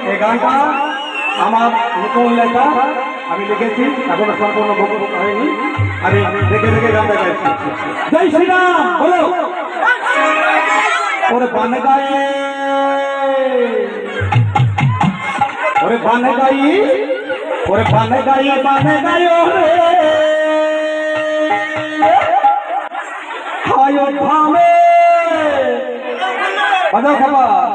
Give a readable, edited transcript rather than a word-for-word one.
এই গানটা আমার নতুন লেখা, আমি লিখেছি, এখনো সম্পূর্ণ হয়নি, আমি দেখে দেখে গানটা গাইছি। জয় শ্রীরাম বলো। ওরে বানে গায়ে, ওরে বানে গাই, ওরে বানে গাই, বানে গাই রে হায় থামে বাজাও খাবার